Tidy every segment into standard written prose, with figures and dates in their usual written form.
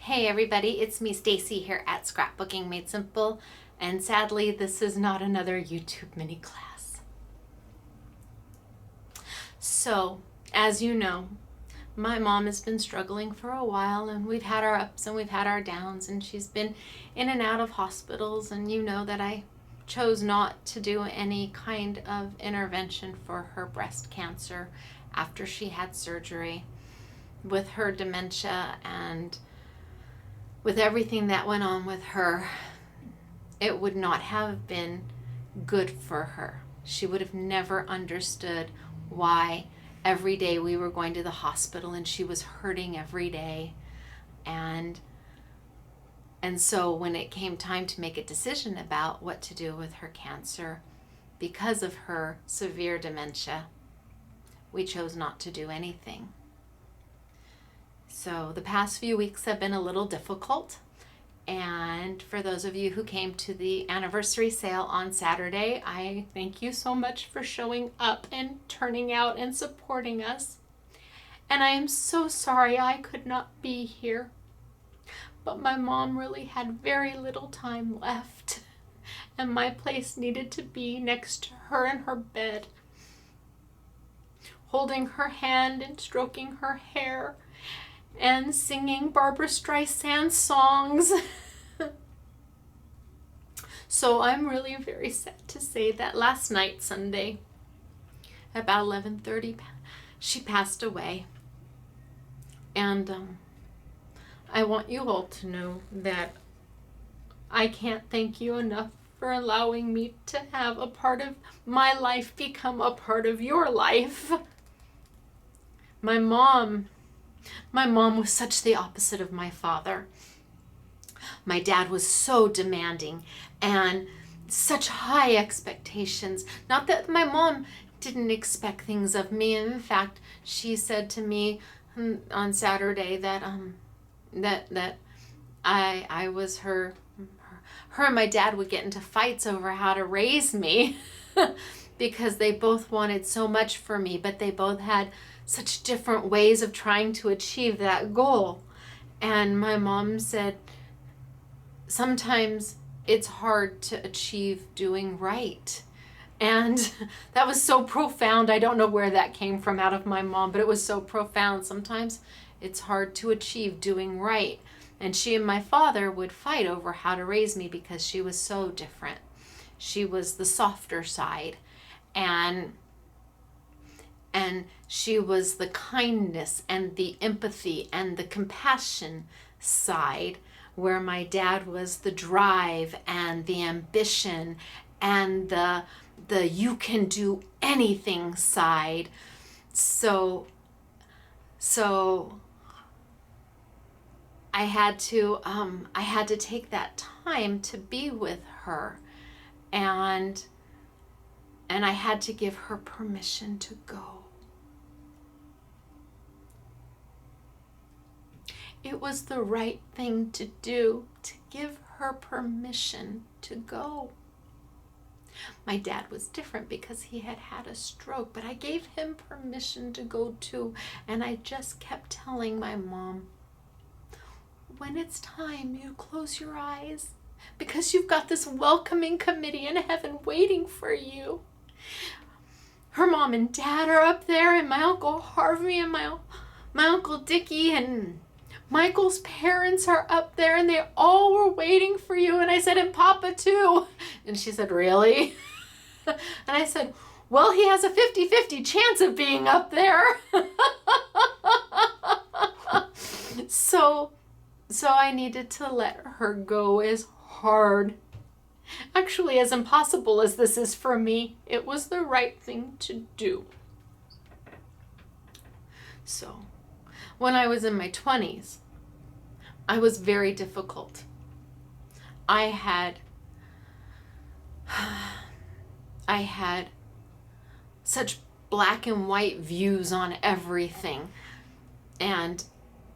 Hey everybody, it's me Stacey here at Scrapbooking Made Simple, and sadly this is not another YouTube mini class. So, as you know, my mom has been struggling for a while, and we've had our ups and we've had our downs, and she's been in and out of hospitals, and you know that I chose not to do any kind of intervention for her breast cancer after she had surgery. With her dementia and with everything that went on with her, it would not have been good for her. She would have never understood why every day we were going to the hospital and she was hurting every day. And so when it came time to make a decision about what to do with her cancer, because of her severe dementia, we chose not to do anything. So the past few weeks have been a little difficult, and for those of you who came to the anniversary sale on Saturday, I thank you so much for showing up and turning out and supporting us. And I am so sorry I could not be here, but my mom really had very little time left, and my place needed to be next to her in her bed, holding her hand and stroking her hair and singing Barbra Streisand songs. So I'm really very sad to say that last night, Sunday, about 11:30, she passed away. And I want you all to know that I can't thank you enough for allowing me to have a part of my life become a part of your life. My mom was such the opposite of my father. My dad was so demanding and such high expectations. Not that my mom didn't expect things of me. In fact, she said to me on Saturday that I was her and my dad would get into fights over how to raise me because they both wanted so much for me, but they both had such different ways of trying to achieve that goal. And my mom said, sometimes it's hard to achieve doing right. And that was so profound. I don't know where that came from out of my mom, but it was so profound. Sometimes it's hard to achieve doing right. And she and my father would fight over how to raise me because she was so different. She was the softer side, and she was the kindness and the empathy and the compassion side, where my dad was the drive and the ambition and the you can do anything side. So I had to take that time to be with her, and I had to give her permission to go. It was the right thing to do, to give her permission to go. My dad was different because he had had a stroke, but I gave him permission to go too. And I just kept telling my mom, when it's time, you close your eyes, because you've got this welcoming committee in heaven waiting for you. Her mom and dad are up there, and my Uncle Harvey and my Uncle Dickie and Michael's parents are up there, and they all were waiting for you. And I said, and Papa too. And she said, really? And I said, well, he has a 50-50 chance of being up there. So I needed to let her go. As hard, actually as impossible as this is for me, it was the right thing to do. So when I was in my 20s, I was very difficult. I had such black and white views on everything, and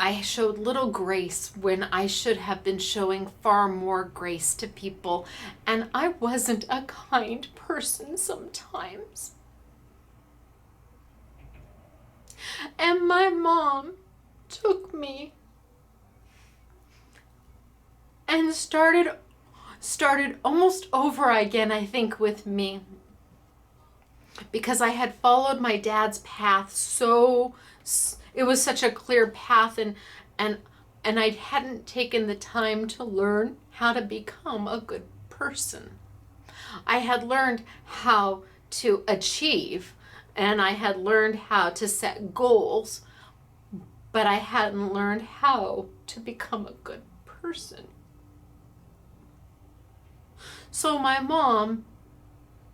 I showed little grace when I should have been showing far more grace to people, and I wasn't a kind person sometimes. And my mom took me and started almost over again, I think, with me. Because I had followed my dad's path it was such a clear path, and I hadn't taken the time to learn how to become a good person. I had learned how to achieve, and I had learned how to set goals, but I hadn't learned how to become a good person. So my mom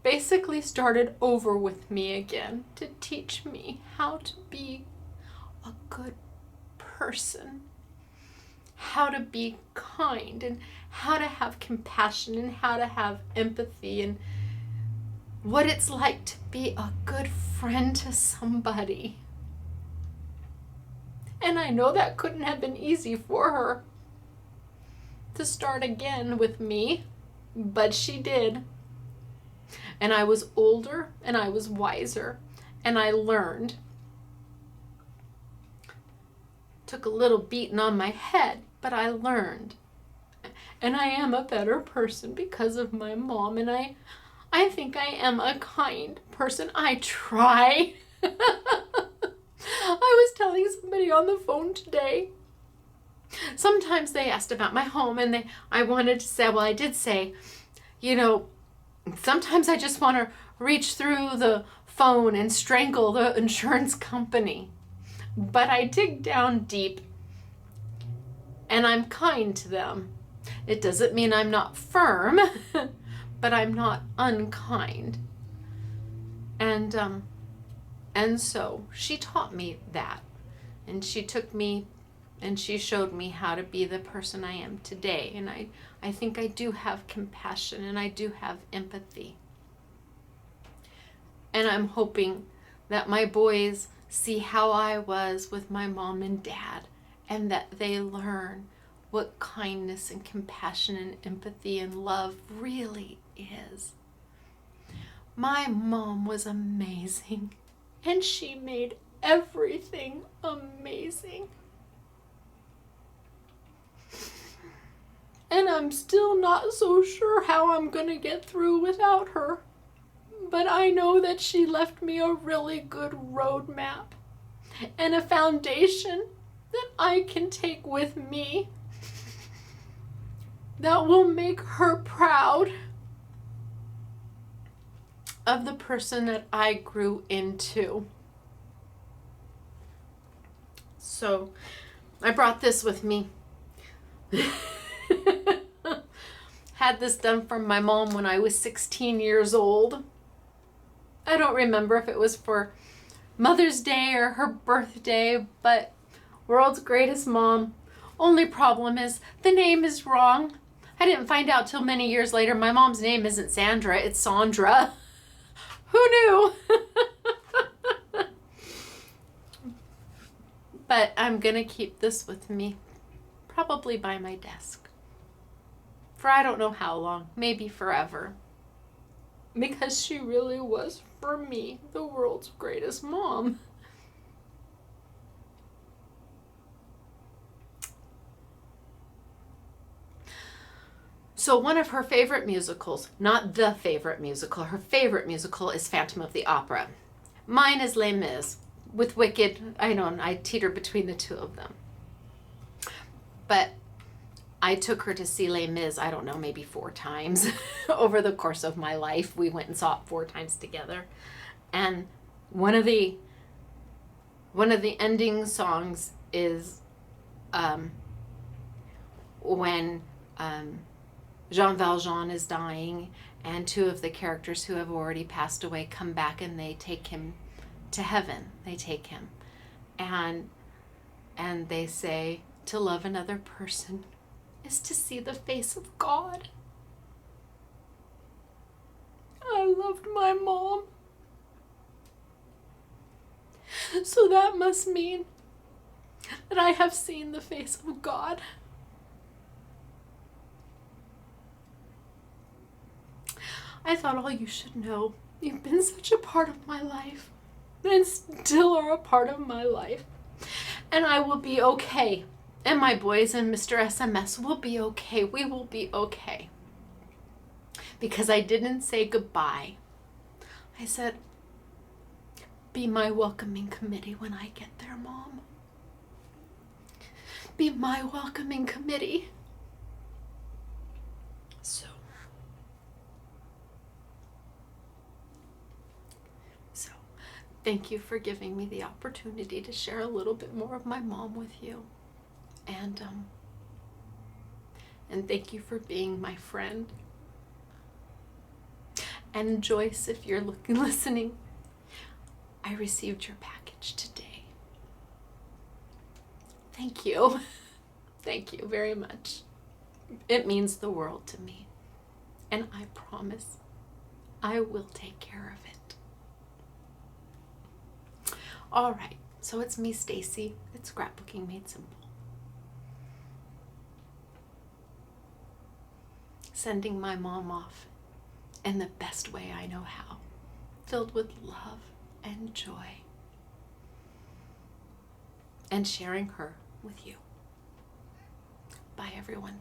basically started over with me again to teach me how to be a good person, how to be kind, and how to have compassion, and how to have empathy, and what it's like to be a good friend to somebody. And I know that couldn't have been easy for her to start again with me, but she did. And I was older, and I was wiser, and I learned. Took a little beating on my head, but I learned. And I am a better person because of my mom, and I think I am a kind person. I try. I was telling somebody on the phone today. Sometimes they asked about my home, and I wanted to say, well, I did say, sometimes I just want to reach through the phone and strangle the insurance company. But I dig down deep, and I'm kind to them. It doesn't mean I'm not firm, but I'm not unkind. And so she taught me that. And she took me and she showed me how to be the person I am today. And I think I do have compassion, and I do have empathy. And I'm hoping that my boys see how I was with my mom and dad, and that they learn what kindness and compassion and empathy and love really is. My mom was amazing, and she made everything amazing. And I'm still not so sure how I'm going to get through without her. But I know that she left me a really good roadmap and a foundation that I can take with me that will make her proud of the person that I grew into. So I brought this with me. Had this done from my mom when I was 16 years old. I don't remember if it was for Mother's Day or her birthday, but world's greatest mom. Only problem is the name is wrong. I didn't find out till many years later my mom's name isn't Sandra, it's Sandra. Who knew? But I'm gonna keep this with me, probably by my desk. For I don't know how long, maybe forever. Because she really was, for me, the world's greatest mom. So one of her favorite musicals, not the favorite musical, her favorite musical is Phantom of the Opera. Mine is Les Mis. With Wicked, I teeter between the two of them. But I took her to see Les Mis, maybe 4 times over the course of my life. We went and saw it 4 times together. And one of the ending songs is when Jean Valjean is dying, and 2 of the characters who have already passed away come back, and they take him to heaven. They take him. And they say, to love another person is to see the face of God. I loved my mom. So that must mean that I have seen the face of God. I thought all you should know, you've been such a part of my life, and still are a part of my life. And I will be okay. And my boys and Mr. SMS will be okay. We will be okay. Because I didn't say goodbye. I said, be my welcoming committee when I get there, Mom. Be my welcoming committee. So thank you for giving me the opportunity to share a little bit more of my mom with you. And thank you for being my friend. And Joyce, if you're listening, I received your package today. Thank you. Thank you very much. It means the world to me. And I promise I will take care of it. All right, so it's me, Stacey. It's Scrapbooking Made Simple. Sending my mom off in the best way I know how, filled with love and joy, and sharing her with you. Bye, everyone.